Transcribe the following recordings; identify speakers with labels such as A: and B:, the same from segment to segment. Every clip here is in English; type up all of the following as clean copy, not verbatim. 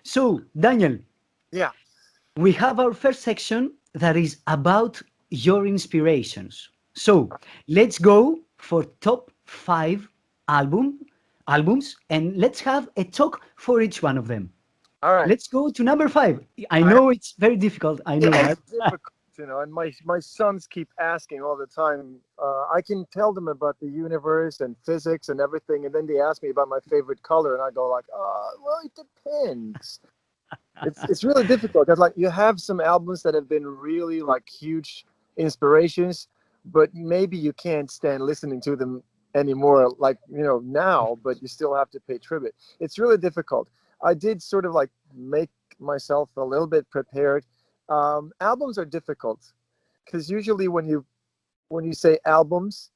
A: So, Daniel,
B: Yeah.
A: we have our first section that is about your inspirations. So, let's go for top five albums, and let's have a talk for each one of them.
B: All right.
A: Let's go to number five. I
B: I
A: know it's very difficult. I know
B: Yeah,
A: that.
B: it's difficult, and my sons keep asking all the time. I can tell them about the universe and physics and everything, and then they ask me about my favorite color, and I go like, well, it depends. It's really difficult because like you have some albums that have been really like huge inspirations, but maybe you can't stand listening to them anymore, like now, but you still have to pay tribute. It's really difficult. I did sort of like make myself a little bit prepared. Albums are difficult because usually when you say albums,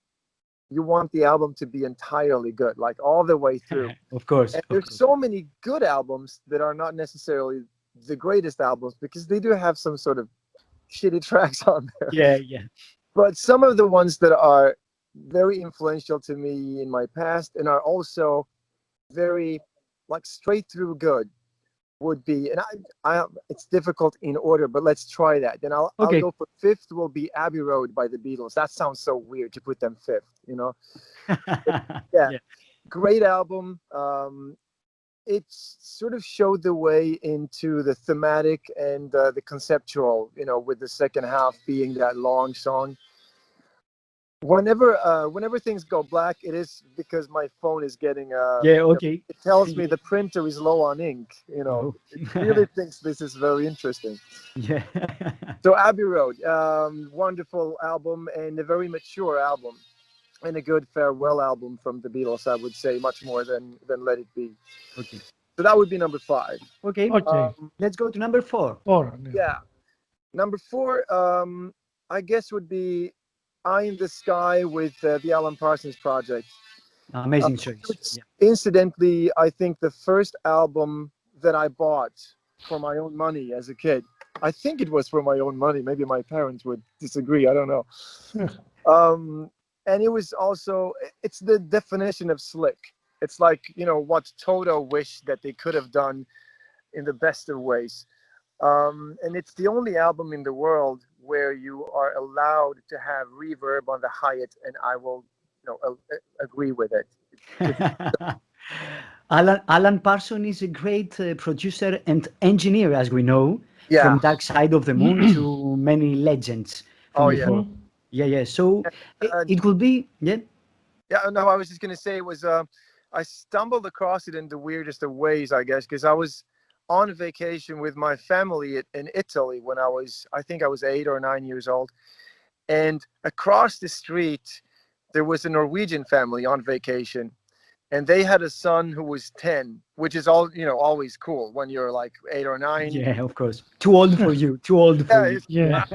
B: you want the album to be entirely good, like all the way through.
A: Of course,
B: And
A: of
B: there's
A: course.
B: so many good albums that are not necessarily the greatest albums because they do have some sort of shitty tracks on there.
A: Yeah, yeah.
B: But some of the ones that are very influential to me in my past and are also very like straight through good would be, and it's difficult in order, but let's try that. Then I'll
A: Okay.
B: go for fifth will be Abbey Road by the Beatles. That sounds so weird to put them fifth. But yeah,
A: Yeah.
B: great album. It sort of showed the way into the thematic and the conceptual, with the second half being that long song. Whenever things go black, it is because my phone is getting
A: Yeah, okay.
B: it tells me
A: Yeah.
B: the printer is low on ink.
A: Oh.
B: It really thinks this is very interesting.
A: Yeah.
B: So Abbey Road, wonderful album and a very mature album and a good farewell album from the Beatles. I would say much more than Let It Be.
A: Okay.
B: So that would be number five.
A: Okay.
C: Okay.
A: Let's go to number four.
C: Four.
B: Yeah. Number four, I guess would be Eye in the Sky with the Alan Parsons Project.
A: Amazing choice.
B: It's
A: Yeah.
B: incidentally, I think the first album that I bought for my own money as a kid. I think it was for my own money. Maybe my parents would disagree. I don't know. And it was also, it's the definition of slick. It's like, what Toto wished that they could have done in the best of ways. And it's the only album in the world where you are allowed to have reverb on the hi-hat, and I will, agree with it.
A: Alan Parsons is a great producer and engineer, as we know,
B: Yeah.
A: from Dark Side of the Moon to many legends from
B: Oh yeah.
A: before. Yeah, yeah. So
B: Uh,
A: it will be, yeah.
B: yeah. No, I was just gonna say it was. I stumbled across it in the weirdest of ways, I guess, because I was on vacation with my family in Italy when I think I was 8 or 9 years old, and across the street there was a Norwegian family on vacation, and they had a son who was 10, which is always cool when you're like 8 or 9.
A: Yeah, of course. Too old for you. Too old for
B: Yeah,
A: you.
B: he's
C: Yeah.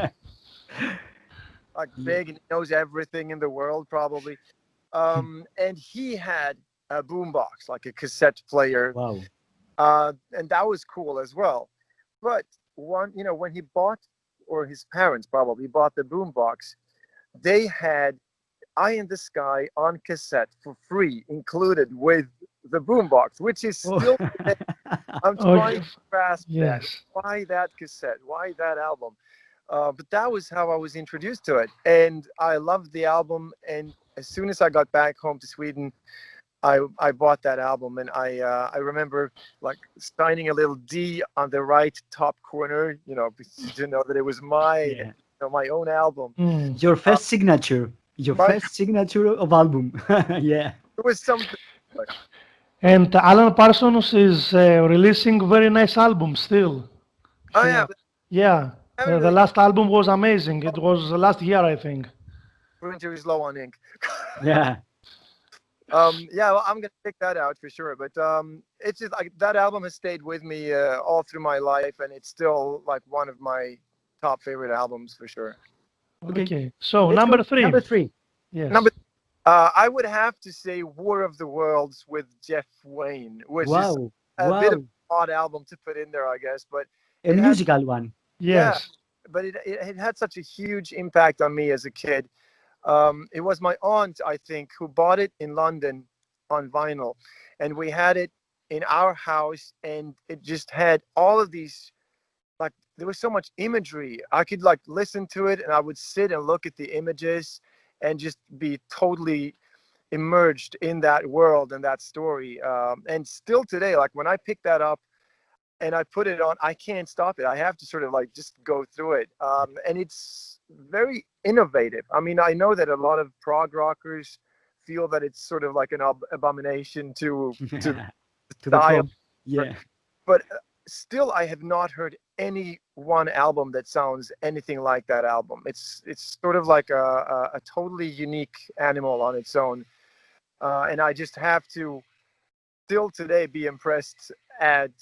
B: like
A: Yeah.
B: big and he knows everything in the world probably. And he had a boombox, like a cassette player,
A: Wow.
B: and that was cool as well. But when he bought, or his parents probably bought the boombox, they had Eye in the Sky on cassette for free, included with the boombox, which is
A: Oh.
B: still. I'm
C: Oh,
B: trying to grasp that.
C: yes.
B: Why that cassette? Why that album? But that was how I was introduced to it, and I loved the album. And as soon as I got back home to Sweden, I bought that album, and I remember like signing a little D on the right top corner, to know that it was
A: Yeah.
B: my own album.
C: Mm.
A: Your first signature. Your
B: My
A: first signature of album. Yeah.
B: it was something. Like,
C: And Alan Parsons is releasing very nice albums still.
B: oh
C: He,
B: yeah, but
C: yeah,
B: I haven't
C: the
B: really.
C: last album was amazing. It was last year, I think.
B: Printer is low on ink.
A: Yeah.
B: Yeah, well, I'm gonna pick that out for sure. But it's just like that album has stayed with me all through my life, and it's still like one of my top favorite albums for sure.
A: Okay.
C: Okay, so
A: Let's go
C: number
A: to
C: three.
A: number three.
C: Yes.
B: Number, I would have to say War of the Worlds with Jeff Wayne, which is
A: Wow.
B: a bit of
A: Wow.
B: an odd album to put in there, I guess. But
A: A
B: it had,
A: musical one.
B: yeah,
C: Yes.
B: but it had such a huge impact on me as a kid. It was my aunt, I think, who bought it in London on vinyl, and we had it in our house, and it just had all of these, like, there was so much imagery. I could like listen to it, and I would sit and look at the images and just be totally immersed in that world and that story. And still today, like when I pick that up and I put it on, I can't stop it. I have to sort of like just go through it. And it's very innovative. I mean, I know that a lot of prog rockers feel that it's sort of like an abomination to the
A: To the
B: style,
A: prog. Yeah.
B: but still, I have not heard any one album that sounds anything like that album. It's sort of like a totally unique animal on its own. And I just have to still today be impressed at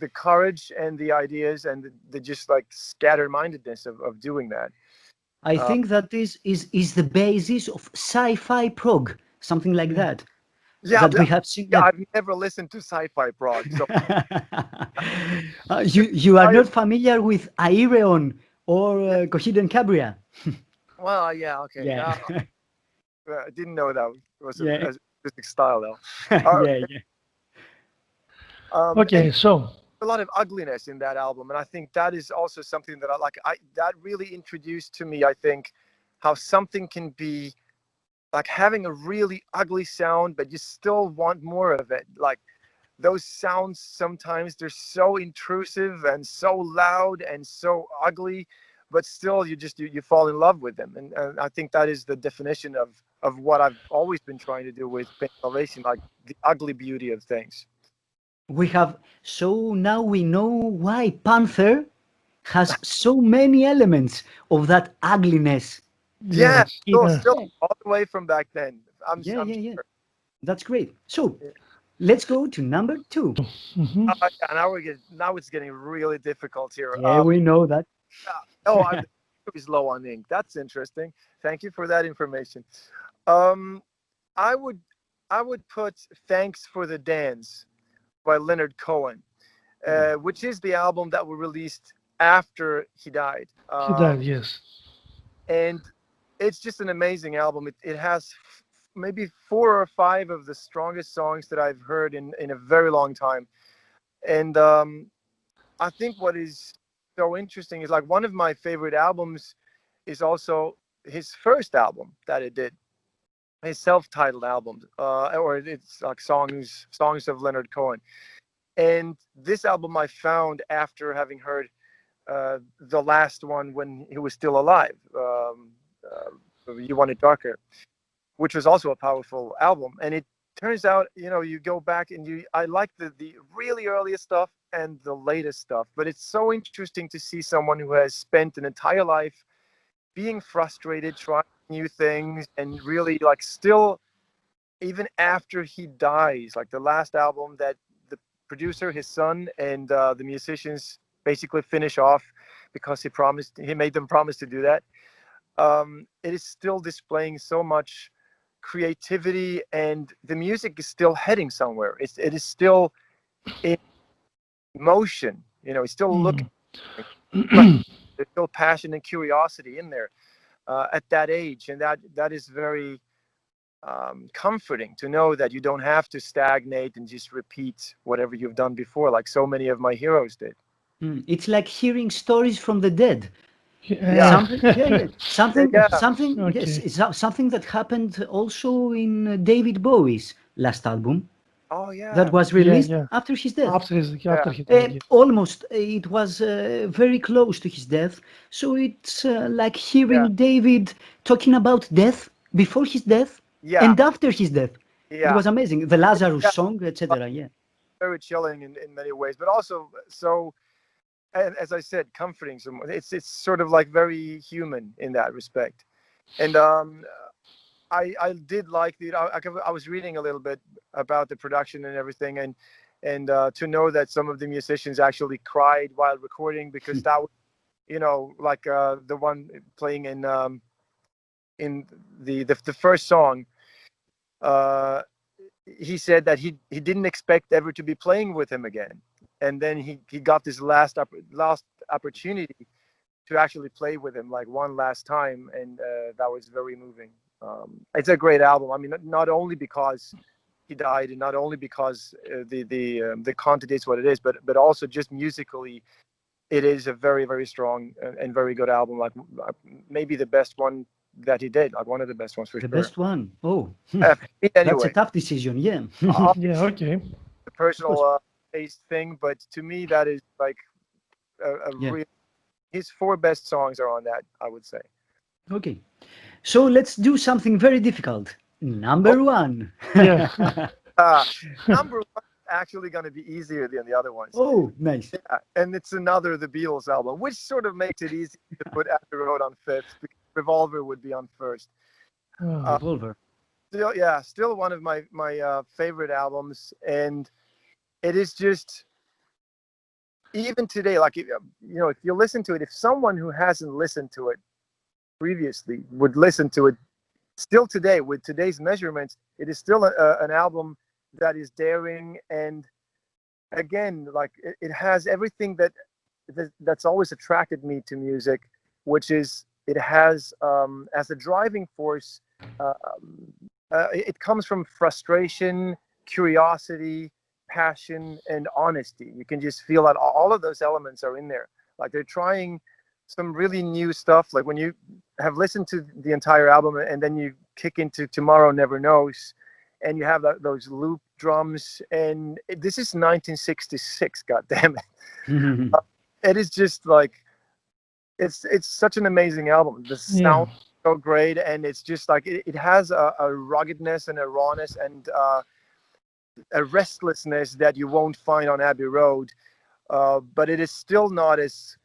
B: the courage and the ideas and the just like scattered-mindedness of doing that.
A: I
B: Uh,
A: think that is the basis of sci-fi prog, something like
C: Yeah.
A: that.
B: yeah,
A: That we
B: but,
A: have seen.
B: yeah,
A: Yeah.
B: I've never listened to sci-fi prog, so
A: You are
B: I
A: not familiar with Aereon or
B: yeah,
A: Coheed Cabria.
B: well, yeah, okay,
A: Yeah.
B: I didn't know that was
A: Yeah.
B: a specific style though. All
A: Yeah.
B: right,
A: Yeah.
B: and
C: Okay, so
B: a lot of ugliness in that album, and I think that is also something that I like. I that really introduced to me, I think, how something can be like having a really ugly sound, but you still want more of it. Like those sounds sometimes they're so intrusive and so loud and so ugly, but still you fall in love with them. And I think that is the definition of what I've always been trying to do with Pain Salvation, like the ugly beauty of things.
A: We have so now we know why Panther has so many elements of that ugliness.
B: Yeah,
C: yes,
B: still
A: Yeah.
B: all the way from back then.
A: Yeah.
B: I'm
A: Yeah. Yeah.
B: sure.
A: That's great. So let's go to number two.
C: mhm.
B: Yeah, now it's getting really difficult here.
A: Yeah, we know that.
B: Oh, he's low on ink. That's interesting. Thank you for that information. Um, I would I would put "Thanks for the Dance" by Leonard Cohen, which is the album that was released after he died.
C: He died, yes.
B: And it's just an amazing album. It has maybe four or five of the strongest songs that I've heard in a very long time. And I think what is so interesting is like one of my favorite albums is also his first album that it did, his self-titled album, or it's like songs of Leonard Cohen. And this album I found after having heard the last one when he was still alive. You Want It Darker, which was also a powerful album. And it turns out, you go back and I like the really earliest stuff and the latest stuff, but it's so interesting to see someone who has spent an entire life being frustrated, trying new things, and really like still, even after he dies, like the last album that the producer, his son, and the musicians basically finish off because he made them promise to do that. It is still displaying so much creativity, and the music is still heading somewhere. It is still in motion. It's still looking. There's still passion and curiosity in there at that age, and that is very comforting to know that you don't have to stagnate and just repeat whatever you've done before, like so many of my heroes did.
A: It's like hearing stories from the dead.
B: Yeah,
A: Something, yeah, yeah.
B: yeah,
A: Something, yes,
C: Okay.
A: it's something that happened also in David Bowie's last album
B: oh
A: that
B: yeah,
A: was
C: Yeah,
A: released
C: yeah.
A: after his death.
C: After
B: yeah,
C: he died, yeah.
A: Almost, it was very close to his death. So it's like
B: yeah,
A: hearing David talking about death before his death
B: yeah,
A: and after his death. It
B: yeah,
A: was amazing. The Lazarus
B: yeah.
A: song, etc. Yeah.
B: Very chilling in many ways, but also so, and as I said, comforting someone. It's sort of like very human in that respect. And I did like I was reading a little bit about the production and everything, and to know that some of the musicians actually cried while recording because that was, like the one playing in the first song. Uh, he said that he didn't expect ever to be playing with him again, and then he got this last opportunity to actually play with him like one last time, and that was very moving. It's a great album. I mean, not only because he died, and not only because the content is what it is, but also just musically, it is a very, very strong and very good album. Like maybe the best one that he did, like one of the best ones for
A: The
B: sure.
A: best one. Oh,
B: For me
A: that's a
B: anyway,
A: tough decision. Yeah.
C: Yeah, okay.
B: a personal taste thing, but to me that is like a
A: Yeah.
B: real. His four best songs are on that, I would say.
A: Okay. So let's do something very difficult. Number one.
C: Yeah.
B: Number one is actually going to be easier than the other ones.
A: Oh, nice.
B: Yeah, and it's another The Beatles album, which sort of makes it easy to put Abbey Road on fifth, because Revolver would be on first.
A: Revolver.
B: Still one of my favorite albums, and it is just, even today, like, you know, if you listen to it, if someone who hasn't listened to it previously would listen to it, still today with today's measurements, it is still an album that is daring, and again, like it has everything that's always attracted me to music, which is it has as a driving force, it comes from frustration, curiosity, passion, and honesty. You can just feel that all of those elements are in there. Like they're trying some really new stuff. Like when you have listened to the entire album and then you kick into Tomorrow Never Knows, and you have those loop drums, and this is 1966. God damn it! It is just like it's such an amazing album. The sound is so great, and it's just like it has a ruggedness and a rawness and a restlessness that you won't find on Abbey Road, but it is still not as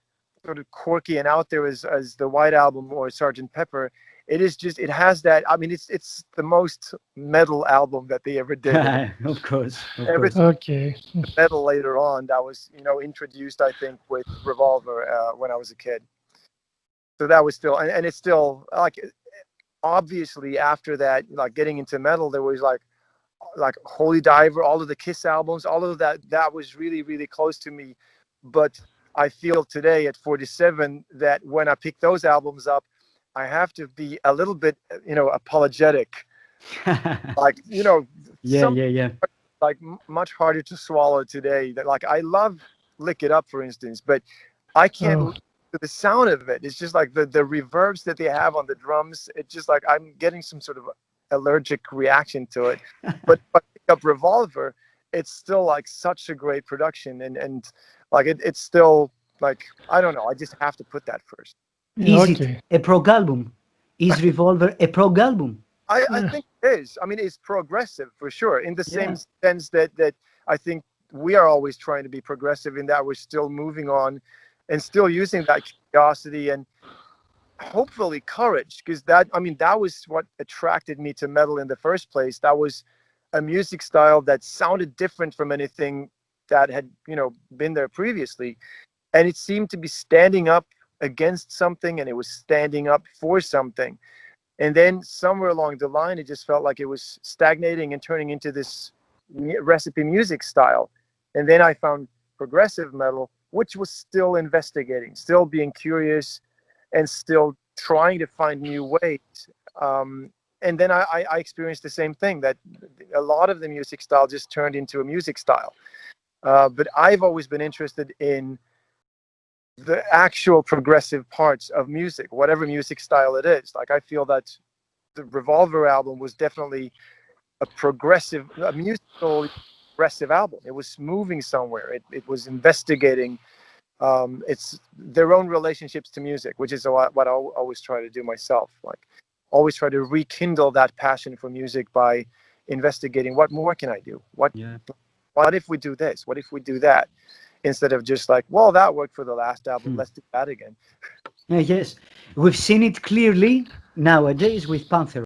B: sort of quirky and out there as the White Album or Sgt. Pepper. It is just, it has that. I mean, it's the most metal album that they ever did.
A: Of course.
B: Everything
C: Okay.
B: metal later on that was, you know, introduced, I think, with Revolver when I was a kid. So that was still, and it's still like, obviously after that, like getting into metal, there was like Holy Diver, all of the Kiss albums, all of that was really, really close to me. But I feel today at 47 that when I pick those albums up, I have to be a little bit, you know, apologetic. Like, you know,
A: yeah.
B: Like much harder to swallow today. That, like, I love Lick It Up, for instance, but I can't listen to the sound of it. It's just like the reverbs that they have on the drums. It's just like I'm getting some sort of allergic reaction to it. But if I pick up Revolver, it's still like such a great production, and like it's still like, I don't know, I just have to put that first.
A: Is it a prog album? Is Revolver a prog album?
B: I think it is. I mean, it's progressive for sure, in the same sense that I think we are always trying to be progressive, in that we're still moving on and still using that curiosity and hopefully courage, because that was what attracted me to metal in the first place. That was a music style that sounded different from anything that had, you know, been there previously, and it seemed to be standing up against something, and it was standing up for something. And then somewhere along the line, it just felt like it was stagnating and turning into this recipe music style. And then I found progressive metal, which was still investigating, still being curious, and still trying to find new ways. And then I experienced the same thing, that a lot of the music style just turned into a music style. But I've always been interested in the actual progressive parts of music, whatever music style it is. Like, I feel that the Revolver album was definitely a musical progressive album. It was moving somewhere. It was investigating it's their own relationships to music, which is what I always try to do myself. Like, always try to rekindle that passion for music by investigating, what more can I do? What if we do this? What if we do that? Instead of just like, well, that worked for the last album, let's do that again.
A: Yes, we've seen it clearly nowadays with Panther.